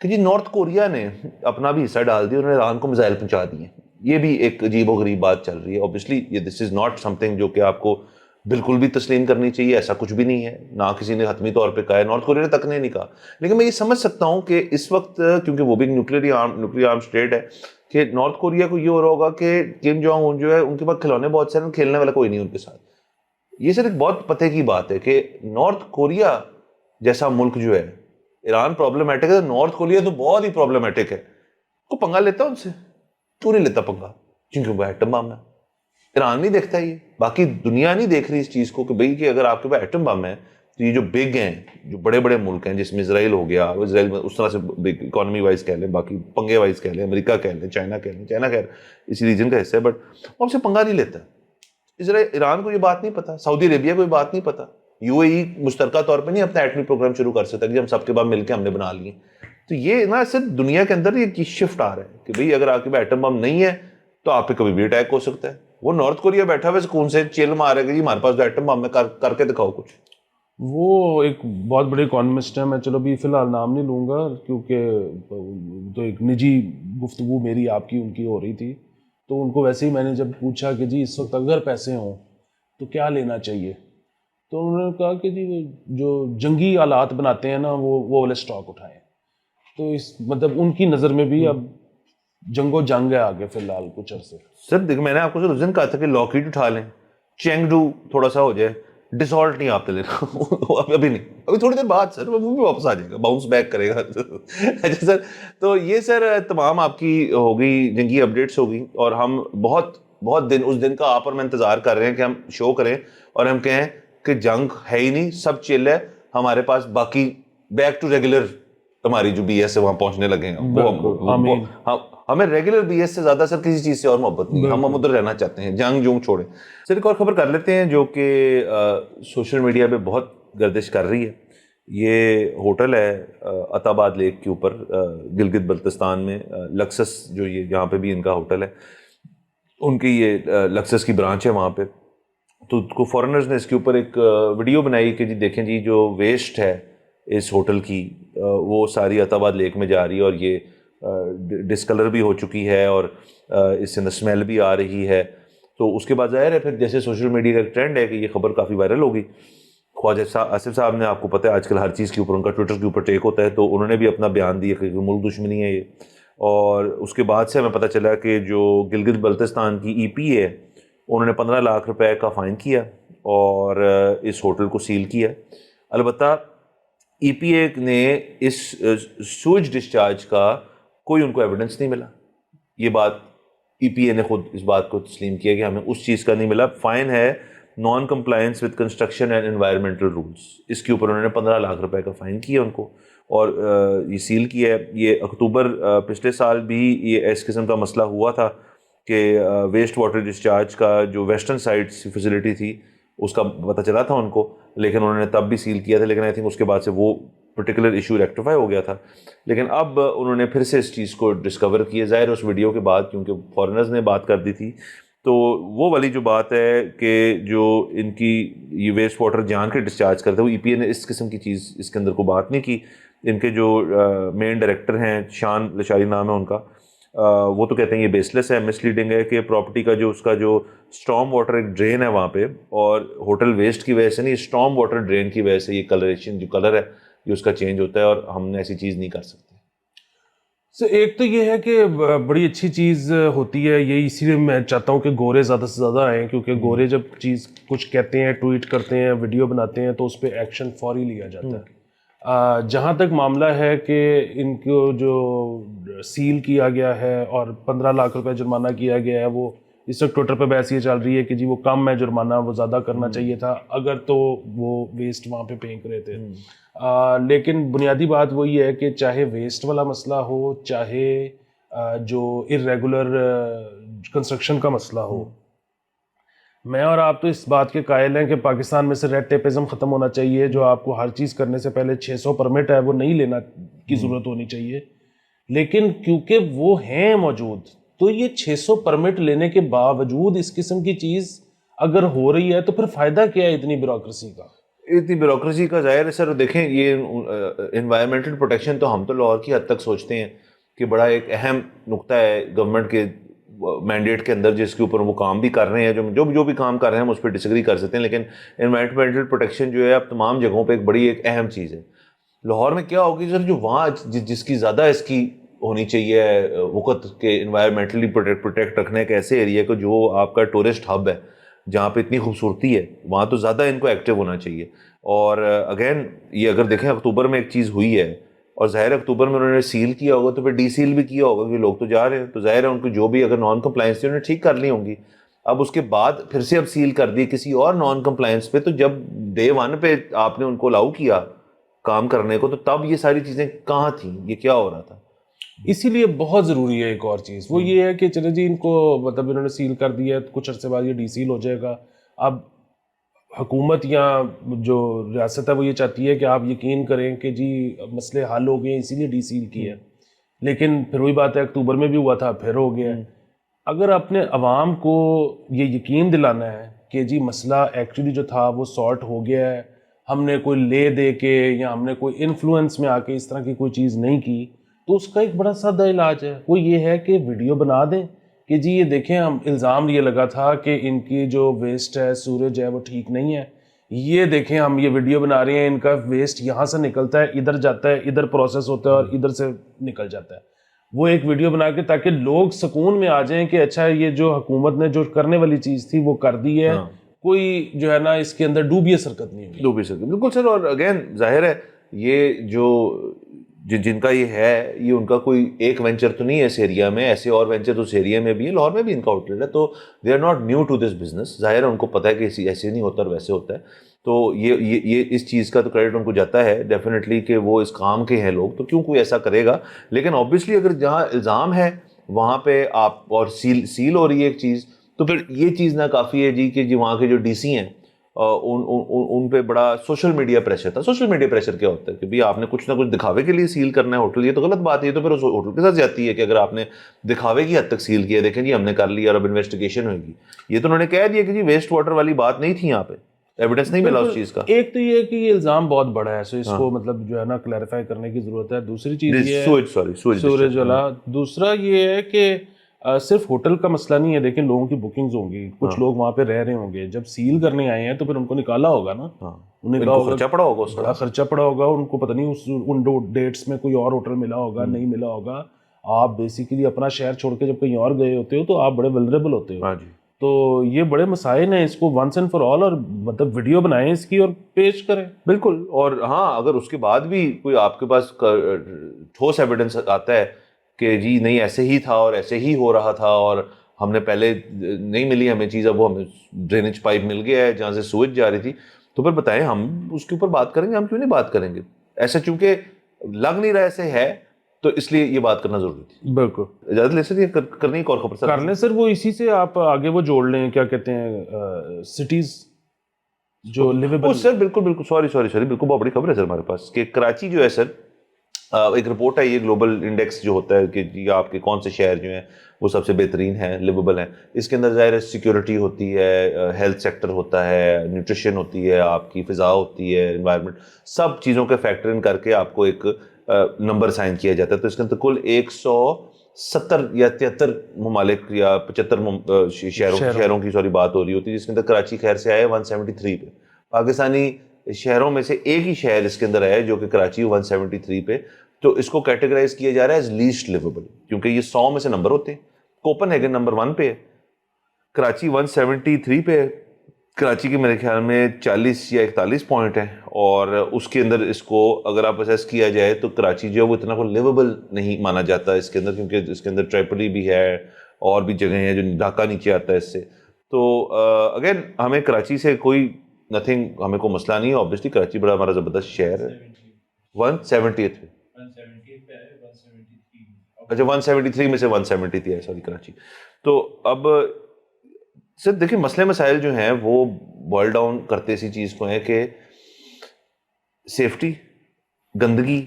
کہ جی نارتھ کوریا نے اپنا بھی حصہ ڈال دیا, انہوں نے ایران کو میزائل پہنچا دیے. یہ بھی ایک عجیب و غریب بات چل رہی ہے. اوبیسلی یہ دس از ناٹ سم تھنگ جو کہ آپ کو بالکل بھی تسلیم کرنی چاہیے. ایسا کچھ بھی نہیں ہے, نہ کسی نے حتمی طور پہ کہا ہے, نارتھ کوریا نے تک نے نہیں کہا. لیکن میں یہ سمجھ سکتا ہوں کہ اس وقت کیونکہ وہ بھی نیوکلیر آرم اسٹیٹ ہے, کہ نارتھ کوریا کو یہ ہو رہا ہوگا کہ کم جونگ ان جو ہے ان کے پاس کھلونے بہت سارے, کھیلنے والا کوئی نہیں ان کے ساتھ. یہ سر ایک بہت پتے کی بات ہے کہ نارتھ کوریا جیسا ملک جو ہے, ایران پرابلمٹک ہے, نارتھ کوریا تو بہت ہی پرابلمٹک ہے. کو پنگا لیتا ان سے کیوں نہیں لیتا پنگا, کیونکہ وہ ایٹم بم ہے. ایران نہیں دیکھتا, یہ باقی دنیا نہیں دیکھ رہی اس چیز کو کہ بھئی کہ اگر آپ کے پاس ایٹم بم ہے تو یہ جو بگ ہیں, جو بڑے بڑے ملک ہیں, جس میں اسرائیل ہو گیا, اسرائیل میں اس طرح سے اکانومی وائز کہہ لیں, باقی پنگے وائز کہہ لیں, امریکہ کہہ لیں, چائنا کہہ لیں, چائنا خیر اسی ریجن کا حصہ ہے, بٹ وہ ہم سے پنگا نہیں لیتا. ایران کو یہ بات نہیں پتا, سعودی عربیہ کو یہ بات نہیں پتا, یو اے ای مشترکہ طور پہ نہیں اپنا ایٹمی پروگرام شروع کر سکتا کہ ہم سب کے بعد مل کے ہم نے بنا لیے. تو یہ نا صرف دنیا کے اندر یہ شفٹ آ رہا ہے کہ بھئی اگر آپ کے پاس ایٹم بم نہیں ہے تو آپ پہ کبھی بھی اٹیک ہو سکتا ہے. وہ نارتھ کوریا بیٹھا ہوا سکون سے چیل مارے گا, جی ہمارے پاس ایٹم بم ہے, کر کے دکھاؤ کچھ. وہ ایک بہت بڑے اکانومسٹ ہیں, میں چلو ابھی فی الحال نام نہیں لوں گا کیونکہ تو ایک نجی گفتگو میری آپ کی ان کی ہو رہی تھی, تو ان کو ویسے ہی میں نے جب پوچھا کہ جی اس وقت اگر پیسے ہوں تو کیا لینا چاہیے, تو انہوں نے کہا کہ جی جو جنگی آلات بناتے ہیں نا وہ والے اسٹاک اٹھائیں. تو اس مطلب ان کی نظر میں بھی اب جنگ و جنگ ہے آگے فی الحال کچھ عرصے. سر دیکھ, میں نے آپ کو اس دن کہا تھا کہ لاکہیڈ اٹھا لیں, چینگ ڈو تھوڑا سا ہو جائے, ڈیسالٹ نہیں آپ تو لینا ابھی نہیں, ابھی تھوڑی دیر بعد سر وہ بھی واپس آ جائے گا, باؤنس بیک کرے گا. اچھا سر, تو یہ سر تمام آپ کی ہو گئی جنگی اپڈیٹس ہو گئی, اور ہم بہت دن اس دن کا آپ اور میں انتظار کر رہے ہیں کہ ہم شو کریں اور ہم کہیں کہ جنگ ہے ہی نہیں, سب چل ہے, ہمارے پاس باقی بیک ٹو ریگولر ہماری جو بی ایس ہے وہاں پہنچنے لگے ہیں. ہمیں ریگولر بی ایس سے زیادہ سر کسی چیز سے اور محبت نہیں, ہم ادھر رہنا چاہتے ہیں, جنگ جونگ چھوڑیں. سر ایک اور خبر کر لیتے ہیں جو کہ سوشل میڈیا پہ بہت گردش کر رہی ہے. یہ ہوٹل ہے عطا آباد لیک کے اوپر گلگت بلتستان میں, لکسس جو یہ جہاں پہ بھی ان کا ہوٹل ہے, ان کی یہ لکسس کی برانچ ہے وہاں پہ. تو فورنرز نے اس کے اوپر ایک ویڈیو بنائی کہ جی دیکھیں جی جو ویسٹ ہے اس ہوٹل کی وہ ساری عطا آباد لیک میں جا رہی ہے, اور یہ ڈسکلر بھی ہو چکی ہے اور اس سے اسمیل بھی آ رہی ہے. تو اس کے بعد ظاہر ہے پھر جیسے سوشل میڈیا کا ایک ٹرینڈ ہے کہ یہ خبر کافی وائرل ہوگی. خواجہ آصف صاحب نے, آپ کو پتہ ہے آج کل ہر چیز کے اوپر ان کا ٹویٹر کے اوپر ٹیک ہوتا ہے, تو انہوں نے بھی اپنا بیان دیا کہ ملک دشمنی ہے یہ. اور اس کے بعد سے ہمیں پتہ چلا کہ جو گلگت بلتستان کی ای پی ہے انہوں نے 15 لاکھ روپے کا فائن کیا اور اس ہوٹل کو سیل کیا. البتہ ای پی اے نے اس سوئج ڈسچارج کا کوئی ان کو ایویڈنس نہیں ملا. یہ بات ای پی اے نے خود اس بات کو تسلیم کیا کہ ہمیں اس چیز کا نہیں ملا. فائن ہے non compliance with construction and environmental rules, اس کے اوپر انہوں نے 15 لاکھ روپے کا فائن کیا ان کو اور یہ سیل کیا ہے. یہ اکتوبر پچھلے سال بھی یہ اس قسم کا مسئلہ ہوا تھا کہ ویسٹ واٹر ڈسچارج کا جو ویسٹرن سائڈ فیسلٹی تھی اس کا پتہ چلا تھا ان کو, لیکن انہوں نے تب بھی سیل کیا تھا. لیکن آئی تھنک اس کے بعد سے وہ پرٹیکولر ایشو ریکٹیفائی ہو گیا تھا. لیکن اب انہوں نے پھر سے اس چیز کو ڈسکور کیا, ظاہر اس ویڈیو کے بعد, کیونکہ فارنرز نے بات کر دی تھی. تو وہ والی جو بات ہے کہ جو ان کی یہ ویسٹ واٹر جان کے ڈسچارج کرتے وہ ای پی اے نے اس قسم کی چیز اس کے اندر کو بات نہیں کی. ان کے جو مین ڈائریکٹر ہیں شان لشاری نام ہے ان کا, وہ تو کہتے ہیں یہ بیس لیس ہے, مس لیڈنگ ہے کہ پراپرٹی کا جو اس کا جو اسٹارم واٹر ایک ڈرین ہے وہاں پہ, اور ہوٹل ویسٹ کی وجہ سے نہیں, اسٹارم واٹر ڈرین کی وجہ سے یہ کلریشن جو کلر ہے یہ اس کا چینج ہوتا ہے, اور ہم نے ایسی چیز نہیں کر سکتے. ایک تو یہ ہے کہ بڑی اچھی چیز ہوتی ہے یہ, اسی لیے میں چاہتا ہوں کہ گورے زیادہ سے زیادہ آئیں, کیونکہ گورے جب چیز کچھ کہتے ہیں, ٹویٹ کرتے ہیں, ویڈیو بناتے ہیں, تو اس پہ ایکشن فوری لیا جاتا ہے. جہاں تک معاملہ ہے کہ ان کو جو سیل کیا گیا ہے اور 15 لاکھ روپے جرمانہ کیا گیا ہے, وہ اس وقت ٹویٹر پہ بحث یہ چل رہی ہے کہ جی وہ کم ہے جرمانہ, وہ زیادہ کرنا چاہیے تھا اگر تو وہ ویسٹ وہاں پہ پھینک رہے تھے. لیکن بنیادی بات وہی ہے کہ چاہے ویسٹ والا مسئلہ ہو, چاہے جو ارریگولر کنسٹرکشن کا مسئلہ ہو, میں اور آپ تو اس بات کے قائل ہیں کہ پاکستان میں سے ریڈ ٹیپزم ختم ہونا چاہیے. جو آپ کو ہر چیز کرنے سے پہلے 600 پرمٹ ہے وہ نہیں لینا کی ضرورت ہونی چاہیے. لیکن کیونکہ وہ ہیں موجود, تو یہ 600 پرمٹ لینے کے باوجود اس قسم کی چیز اگر ہو رہی ہے تو پھر فائدہ کیا ہے اتنی بیوروکریسی کا؟ اتنی بیوروکریسی کا ظاہر ہے سر. دیکھیں یہ انوائرمنٹل پروٹیکشن تو ہم تو لاہور کی حد تک سوچتے ہیں کہ بڑا ایک اہم نقطہ ہے گورنمنٹ کے مینڈیٹ کے اندر, جس کے اوپر وہ کام بھی کر رہے ہیں. جو بھی کام کر رہے ہیں ہم اس پہ ڈس ایگری کر سکتے ہیں, لیکن انوائرمنٹل پروٹیکشن جو ہے اب تمام جگہوں پہ ایک بڑی ایک اہم چیز ہے. لاہور میں کیا ہوگی سر, جو وہاں جس کی زیادہ اس کی ہونی چاہیے وقت کے انوائرمنٹلی پروٹیکٹ رکھنے ایک ایسے ایریا کو جو آپ کا ٹورسٹ ہب ہے جہاں پہ اتنی خوبصورتی ہے, وہاں تو زیادہ ان کو ایکٹیو ہونا چاہیے. اور اگین یہ اگر دیکھیں اکتوبر میں ایک چیز ہوئی ہے, اور ظاہر اکتوبر میں انہوں نے سیل کیا ہوگا تو پھر ڈی سیل بھی کیا ہوگا, کہ لوگ تو جا رہے ہیں, تو ظاہر ہے ان کو جو بھی اگر نان کمپلائنس تھی انہوں نے ٹھیک کر لی ہوں گی. اب اس کے بعد پھر سے اب سیل کر دی کسی اور نان کمپلائنس پہ, تو جب ڈے 1 پہ آپ نے ان کو الاؤ کیا کام کرنے کو, تو تب یہ ساری چیزیں کہاں تھیں, یہ کیا ہو رہا تھا؟ اسی لیے بہت ضروری ہے ایک اور چیز, وہ یہ ہے کہ چلے جی ان کو مطلب انہوں نے سیل کر دیا, کچھ عرصے بعد یہ ڈی سیل ہو جائے گا. اب حکومت یا جو ریاست ہے وہ یہ چاہتی ہے کہ آپ یقین کریں کہ جی مسئلے حل ہو گئے ہیں اسی لیے ڈی سیل کی ہے. لیکن پھر وہی بات ہے, اکتوبر میں بھی ہوا تھا, پھر ہو گیا. اگر اپنے عوام کو یہ یقین دلانا ہے کہ جی مسئلہ ایکچولی جو تھا وہ سارٹ ہو گیا ہے, ہم نے کوئی لے دے کے یا ہم نے کوئی انفلوئنس میں آ کے اس طرح کی کوئی چیز نہیں کی, تو اس کا ایک بڑا سادہ علاج ہے. وہ یہ ہے کہ ویڈیو بنا دیں کہ جی یہ دیکھیں ہم الزام یہ لگا تھا کہ ان کی جو ویسٹ ہے سورج ہے وہ ٹھیک نہیں ہے, یہ دیکھیں ہم یہ ویڈیو بنا رہے ہیں, ان کا ویسٹ یہاں سے نکلتا ہے, ادھر جاتا ہے, ادھر پروسیس ہوتا ہے اور ادھر سے نکل جاتا ہے. وہ ایک ویڈیو بنا کے تاکہ لوگ سکون میں آ جائیں کہ اچھا یہ جو حکومت نے جو کرنے والی چیز تھی وہ کر دی ہے, کوئی جو ہے نا اس کے اندر ڈوبیس حرکت نہیں ہوئی. ڈوبیس حرکت بالکل سر. اور اگین ظاہر ہے یہ جو جن کا یہ ہے یہ ان کا کوئی ایک وینچر تو نہیں ہے اس ایریا میں, ایسے اور وینچر اس ایریا میں بھی ہیں, لاہور میں بھی ان کا آؤٹ لیٹ ہے, تو they are not new to this business. ظاہر ہے ان کو پتہ ہے کہ ایسے نہیں ہوتا اور ویسے ہوتا ہے, تو یہ اس چیز کا تو کریڈٹ ان کو جاتا ہے ڈیفینیٹلی کہ وہ اس کام کے ہیں لوگ, تو کیوں کوئی ایسا کرے گا. لیکن آبویسلی اگر جہاں الزام ہے وہاں پہ آپ اور سیل ہو رہی ہے ایک چیز, تو پھر یہ چیز نہ کافی ہے جی کہ جی وہاں کے جو ڈی سی ہیں ان پہ بڑا سوشل میڈیا پریشر تھا. سوشل میڈیا پریشر کیا ہوتا ہے کہ بھئی آپ نے کچھ نہ کچھ دکھاوے کے لیے سیل کرنا ہے ہوٹل, یہ تو غلط بات ہے, یہ تو پھر اس ہوٹل کے ساتھ جاتی ہے کہ اگر آپ نے دکھاوے کی حد تک سیل کیا, دیکھیں جی ہم نے کر لیا اور اب انویسٹیگیشن ہوگی. یہ تو انہوں نے کہہ دیا کہ جی ویسٹ واٹر والی بات نہیں تھی, یہاں پہ ایویڈنس نہیں ملا اس چیز کا. ایک تو یہ کہ یہ الزام بہت بڑا ہے, سو اس کو مطلب جو ہے نا کلیریفائی کرنے کی ضرورت ہے. دوسری چیز یہ ہے سورج والا, دوسرا یہ ہے کہ صرف ہوٹل کا مسئلہ نہیں ہے, دیکھیں لوگوں کی بکنگز ہوں گی, کچھ لوگ وہاں پہ رہ رہے ہوں گے, جب سیل کرنے آئے ہیں تو پھر ان کو نکالا ہوگا نا, انہیں کہا ہوگا خرچہ پڑا ہوگا, بڑا خرچہ پڑا ہوگا, ان کو پتہ نہیں ان دو ڈیٹس میں کوئی اور ہوٹل ملا ہوگا نہیں ملا ہوگا. آپ بیسیکلی اپنا شہر چھوڑ کے جب کہیں اور گئے ہوتے ہو تو آپ بڑے ولنریبل ہوتے ہو. تو یہ بڑے مسائل ہیں, اس کو ونس اینڈ فار آل اور مطلب ویڈیو بنائیں اس کی اور پیش کریں. بالکل. اور ہاں اگر اس کے بعد بھی کوئی آپ کے پاس ٹھوس ایویڈنس آتا ہے کہ جی نہیں ایسے ہی تھا اور ایسے ہی ہو رہا تھا اور ہم نے پہلے نہیں ملی ہمیں چیز, اب وہ ہمیں ڈرینیج پائپ مل گیا ہے جہاں سے سویج جا رہی تھی, تو پھر بتائیں ہم اس کے اوپر بات کریں گے. ہم کیوں نہیں بات کریں گے ایسا, چونکہ لگ نہیں رہا ایسے ہے تو اس لیے یہ بات کرنا ضروری تھی. بالکل اجازت لے سر, یہ کرنے کی اور خبر کر لیں سر. وہ اسی سے آپ آگے وہ جوڑ لیں, کیا کہتے ہیں سٹیز جو لیویبل. سر بالکل بالکل سوری بالکل بہت بڑی خبر ہے سر ہمارے پاس کہ کراچی جو ہے سر, ایک رپورٹ ہے یہ گلوبل انڈیکس جو ہوتا ہے کہ یہ آپ کے کون سے شہر جو ہیں وہ سب سے بہترین ہیں, لیویبل ہیں. اس کے اندر ظاہر ہے سیکیورٹی ہوتی ہے, ہیلتھ سیکٹر ہوتا ہے, نیوٹریشن ہوتی ہے, آپ کی فضا ہوتی ہے, انوائرمنٹ, سب چیزوں کے فیکٹر ان کر کے آپ کو ایک نمبر سائن کیا جاتا ہے. تو اس کے اندر کل 170 یا 73 ممالک یا 75 شہروں کی بات ہو رہی ہوتی ہے, جس کے اندر کراچی خیر سے آئے 173 پہ. پاکستانی شہروں میں سے ایک ہی شہر اس کے اندر ہے جو کہ کراچی 173 پہ. تو اس کو کیٹیگرائز کیا جا رہا ہے ایز لیسٹ لیویبل, کیونکہ یہ 100 میں سے نمبر ہوتے ہیں. کوپن ہیگن نمبر 1 پہ ہے, کراچی 173 پہ ہے. کراچی کے میرے خیال میں 40 یا 41 پوائنٹ ہیں, اور اس کے اندر اس کو اگر آپ اسیس کیا جائے تو کراچی جو ہے وہ اتنا کو لیویبل نہیں مانا جاتا اس کے اندر, کیونکہ اس کے اندر ٹریپلی بھی ہے اور بھی جگہیں ہیں جو ڈھاکہ نیچے آتا ہے اس سے. تو اگین ہمیں کراچی سے کوئی نتھنگ, ہمیں کوئی مسئلہ نہیں ہے. آبویسلی کراچی بڑا ہمارا زبردست شہر ہے. 178 اچھا 173 میں سے 170 ہے سوری کراچی. تو اب سر دیکھیں مسئلے مسائل جو ہیں وہ بوائل ڈاؤن کرتے اسی چیز کو ہیں کہ سیفٹی, گندگی,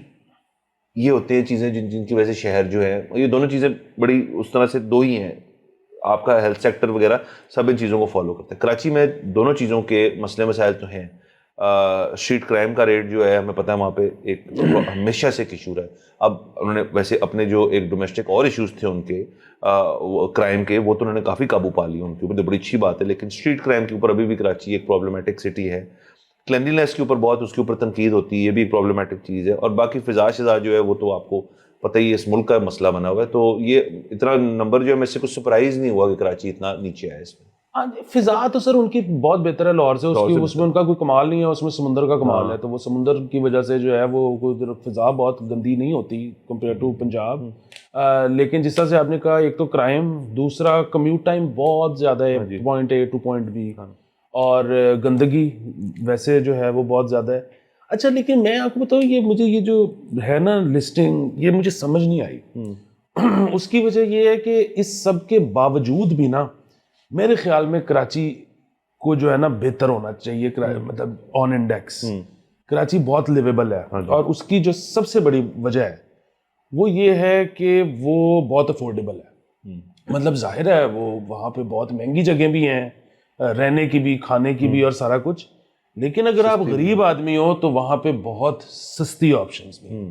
یہ ہوتے ہیں چیزیں جن کی وجہ سے شہر جو ہے, یہ دونوں چیزیں بڑی اس طرح سے دو ہی ہیں. آپ کا ہیلتھ سیکٹر وغیرہ سب ان چیزوں کو فالو کرتے ہیں. کراچی میں دونوں چیزوں کے مسئلے مسائل تو ہیں. اسٹریٹ کرائم کا ریٹ جو ہے ہمیں پتہ ہے وہاں پہ ایک ہمیشہ سے ایک ایشو ہے. اب انہوں نے ویسے اپنے جو ایک ڈومیسٹک اور ایشوز تھے ان کے کرائم کے, وہ تو انہوں نے کافی قابو پا لی ان کے اوپر, تو بڑی اچھی بات ہے. لیکن اسٹریٹ کرائم کے اوپر ابھی بھی کراچی ایک پرابلمٹک سٹی ہے. کلینلینس کے اوپر بہت اس کے اوپر تنقید ہوتی ہے, یہ بھی ایک پرابلمٹک چیز ہے. اور باقی فضا شزا جو ہے وہ تو آپ کو پتہ ہی اس ملک کا مسئلہ بنا ہوا ہے. تو یہ اتنا نمبر جو ہے میں سے کچھ سرپرائز نہیں ہوا کہ کراچی اتنا نیچے آیا اس میں. فضا تو سر ان کی بہت بہتر ہے لاہور سے, اس میں ان کا کوئی کمال نہیں ہے, اس میں سمندر کا کمال ہے. تو وہ سمندر کی وجہ سے جو ہے وہ فضا بہت گندی نہیں ہوتی کمپیئر ٹو پنجاب. لیکن جس طرح سے آپ نے کہا, ایک تو کرائم, دوسرا کمیوٹ ٹائم بہت زیادہ ہے, point A to point B, اور گندگی ویسے جو ہے وہ بہت زیادہ ہے. اچھا لیکن میں آپ کو بتاؤں, یہ مجھے یہ جو ہے نا لسٹنگ, یہ مجھے سمجھ نہیں آئی. اس کی وجہ یہ ہے کہ اس سب کے باوجود بھی نا میرے خیال میں کراچی کو جو ہے نا بہتر ہونا چاہیے, مطلب آن انڈیکس کراچی بہت لیویبل ہے. اور اس کی جو سب سے بڑی وجہ ہے وہ یہ ہے کہ وہ بہت افورڈیبل ہے. مطلب ظاہر ہے وہ وہاں پہ بہت مہنگی جگہیں بھی ہیں, رہنے کی بھی, کھانے کی بھی, اور سارا کچھ. لیکن اگر آپ غریب آدمی ہو تو وہاں پہ بہت سستی آپشنز بھی.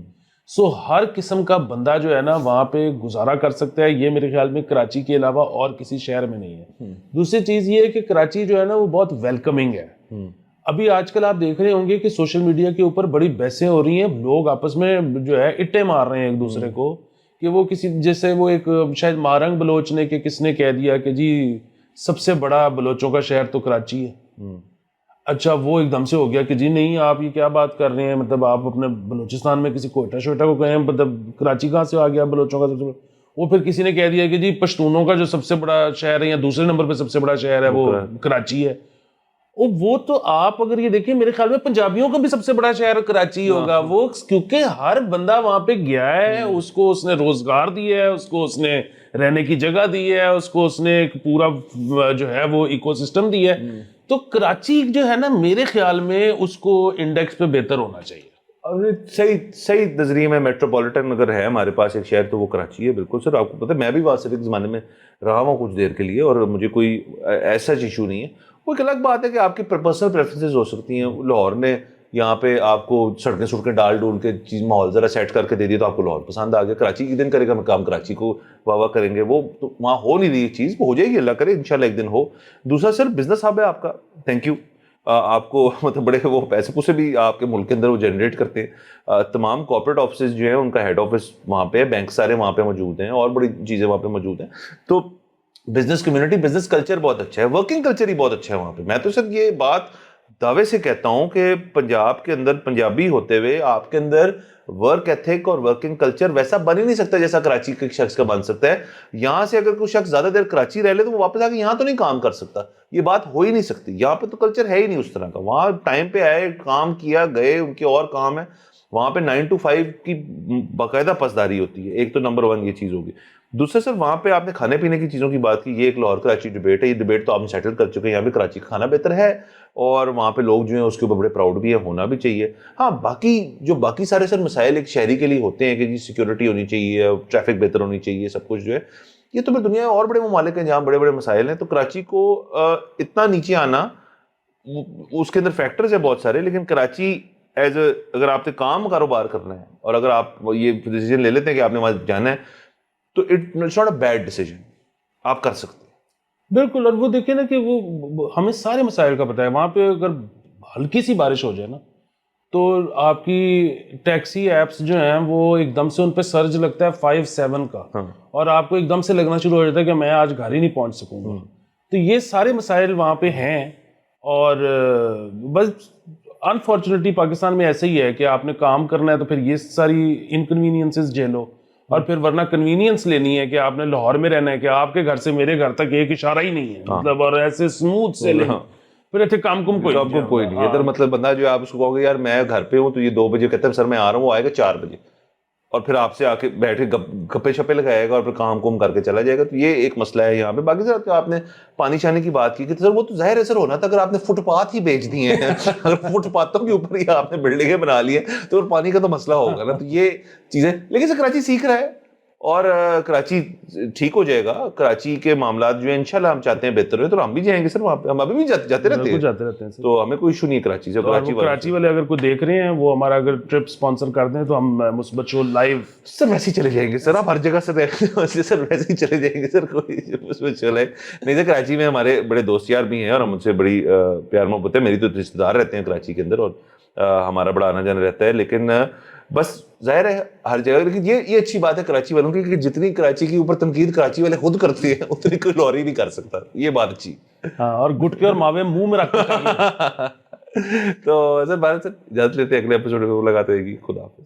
سو ہر قسم کا بندہ جو ہے نا وہاں پہ گزارا کر سکتا ہے. یہ میرے خیال میں کراچی کے علاوہ اور کسی شہر میں نہیں ہے. دوسری چیز یہ ہے کہ کراچی جو ہے نا وہ بہت ویلکمنگ ہے. ابھی آج کل آپ دیکھ رہے ہوں گے کہ سوشل میڈیا کے اوپر بڑی بحثیں ہو رہی ہیں, لوگ آپس میں جو ہے اٹے مار رہے ہیں ایک دوسرے کو, کہ وہ کسی جیسے وہ ایک شاید مارنگ بلوچ نے کہ کس نے کہہ دیا کہ جی سب سے بڑا بلوچوں کا شہر تو کراچی ہے. اچھا وہ ایک دم سے ہو گیا کہ جی نہیں آپ یہ کیا بات کر رہے ہیں, مطلب آپ اپنے بلوچستان میں کسی کوئٹہ شوئٹہ کو کہیں, مطلب کراچی کہاں سے آ گیا بلوچوں کا سب سے بڑا. وہ پھر کسی نے کہہ دیا کہ جی پشتونوں کا جو سب سے بڑا شہر ہے یا دوسرے نمبر پہ سب سے بڑا شہر ہے وہ کراچی ہے. وہ تو آپ اگر یہ دیکھیں میرے خیال میں پنجابیوں کا بھی سب سے بڑا شہر کراچی ہوگا, وہ کیونکہ ہر بندہ وہاں پہ گیا ہے, اس کو اس نے روزگار دیا ہے, اس کو اس نے رہنے کی جگہ دی ہے, اس کو اس نے ایک پورا جو ہے وہ ایکو سسٹم دیا ہے. تو کراچی جو ہے نا میرے خیال میں اس کو انڈیکس پہ بہتر ہونا چاہیے. صحیح نظریے میں میٹروپولیٹن اگر ہے ہمارے پاس ایک شہر تو وہ کراچی ہے. بالکل سر, آپ کو پتہ ہے میں بھی واسطے کے زمانے میں رہا ہوں کچھ دیر کے لیے, اور مجھے کوئی ایسا ایشو نہیں ہے. وہ ایک الگ بات ہے کہ آپ کی پرسنل پریفرنسز ہو سکتی ہیں. لاہور نے یہاں پہ آپ کو سڑکیں ڈال ڈول کے چیز ماحول ذرا سیٹ کر کے دے دی تو آپ کو لاہور پسند آ گیا. کراچی ایک دن کرے گا کام کراچی کو واہ کریں گے, وہ تو وہاں ہو نہیں رہی چیز, وہ ہو جائے گی اللہ کرے انشاءاللہ ایک دن ہو. دوسرا سر بزنس ہب ہے آپ کا, تھینک یو. آپ کو مطلب بڑے وہ پیسے پوسے بھی آپ کے ملک کے اندر وہ جنریٹ کرتے ہیں. تمام کارپوریٹ آفسز جو ہیں ان کا ہیڈ آفس وہاں پہ ہے, بینک سارے وہاں پہ موجود ہیں, اور بڑی چیزیں وہاں پہ موجود ہیں. تو بزنس کمیونٹی, بزنس کلچر بہت اچھا ہے, ورکنگ کلچر ہی بہت اچھا ہے وہاں پہ. میں تو سر یہ بات دعوے سے کہتا ہوں کہ پنجاب کے اندر پنجابی ہوتے ہوئے آپ کے اندر ورک ایتھک اور ورکنگ کلچر ویسا بن ہی نہیں سکتا جیسا کراچی کے شخص کا بن سکتا ہے. یہاں سے اگر کوئی شخص زیادہ دیر کراچی رہ لے تو وہ واپس آ کے یہاں تو نہیں کام کر سکتا, یہ بات ہو ہی نہیں سکتی. یہاں پہ تو کلچر ہے ہی نہیں اس طرح کا. وہاں ٹائم پہ آئے, کام کیا, گئے, ان کے اور کام ہے. وہاں پہ 9 to 5 کی باقاعدہ پسداری ہوتی ہے. ایک تو نمبر 1 یہ چیز ہوگی. دوسرا سر وہاں پہ آپ نے کھانے پینے کی چیزوں کی بات کی, یہ ایک لاہور کراچی ڈیبیٹ ہے. یہ ڈیبیٹ تو آپ نے سیٹل کر چکے ہیں, یہاں پہ کراچی کا کھانا بہتر ہے اور وہاں پہ لوگ جو ہیں اس کے اوپر بڑے پراؤڈ بھی ہیں, ہونا بھی چاہیے. ہاں باقی سارے سر مسائل ایک شہری کے لیے ہوتے ہیں کہ جی سیکورٹی ہونی چاہیے, ٹریفک بہتر ہونی چاہیے, سب کچھ جو ہے یہ تو دنیا میں اور بڑے ممالک ہیں جہاں بڑے بڑے مسائل ہیں. تو کراچی کو اتنا نیچے آنا, اس کے اندر فیکٹرز ہیں بہت سارے, لیکن کراچی ایز اے اگر آپ نے کام کاروبار کرنا ہے اور اگر آپ یہ ڈیسیجن لے لیتے ہیں کہ آپ نے وہاں جانا ہے تو it's not a bad decision, آپ کر سکتے ہیں. بالکل. اور وہ دیکھیں نا کہ وہ ہمیں سارے مسائل کا پتہ ہے. وہاں پہ اگر ہلکی سی بارش ہو جائے نا تو آپ کی ٹیکسی ایپس جو ہیں وہ ایک دم سے ان پہ سرج لگتا ہے 5-7 کا, اور آپ کو ایک دم سے لگنا شروع ہو جاتا ہے کہ میں آج گھر ہی نہیں پہنچ سکوں گا. تو یہ سارے مسائل وہاں پہ ہیں. اور بس انفارچونیٹلی پاکستان میں ایسے ہی ہے کہ آپ نے کام کرنا ہے تو پھر یہ ساری انکنوینئنسز جھیلو, اور پھر ورنہ کنوینئنس لینی ہے کہ آپ نے لاہور میں رہنا ہے کہ آپ کے گھر سے میرے گھر تک ایک اشارہ ہی نہیں ہے, مطلب, اور ایسے اسموتھ سے لیں پھر ایسے کام کوئی نہیں. ادھر مطلب بندہ جو آپ اس کو کہو گے یار میں گھر پہ ہوں تو یہ 2 بجے کہتا ہے سر میں آ رہا ہوں, وہ آئے گا 4 بجے اور پھر آپ سے آ کے بیٹھ کے گپے شپے لگائے گا اور پھر کام کر کے چلا جائے گا. تو یہ ایک مسئلہ ہے یہاں پہ. باقی سر آپ نے پانی شانے کی بات کی کہ سر وہ تو ظاہر ہے سر ہونا تھا اگر آپ نے فٹ پاتھ ہی بیچ دیے ہیں, اگر فٹ پاتھوں کے اوپر ہی آپ نے بلڈنگیں بنا لی ہیں تو پانی کا تو مسئلہ ہوگا نا. تو یہ چیزیں, لیکن سر کراچی سیکھ رہا ہے اور کراچی ٹھیک ہو جائے گا. کراچی کے معاملات جو ہیں انشاءاللہ ہم چاہتے ہیں بہتر ہوئے, تو ہم بھی جائیں گے سر وہاں پہ, ہم ابھی بھی جاتے رہتے ہیں, تو ہمیں کوئی ایشو نہیں ہے کراچی سے. کراچی والے اگر کوئی دیکھ رہے ہیں وہ ہمارا اگر ٹرپ سپانسر کر دیں تو ہم مثبت شو لائیو سر ویسے ہی چلے جائیں گے سر. آپ ہر جگہ سے سر ویسے ہی چلے جائیں گے سر, کوئی مثبت شو لائیو نہیں. سر کراچی میں ہمارے بڑے دوست یار بھی ہیں اور ہم ان سے بڑی پیار محبت ہے. میری تو رشتے دار رہتے ہیں کراچی کے اندر اور ہمارا بڑا آنا جانا رہتا ہے. لیکن بس ظاہر ہے ہر جگہ, لیکن یہ اچھی بات ہے کراچی والوں کی کہ جتنی کراچی کے اوپر تنقید کراچی والے خود کرتے ہیں اتنی کوئی لاہور ہی نہیں کر سکتا. یہ بات اچھی. ہاں, اور گٹکے اور ماوے منہ میں رکھ کے تو سر بھارت سر اجازت لیتے ہیں, اگلے ایپیسوڈ میں ملاقات ہوئے گی. خدا حافظ.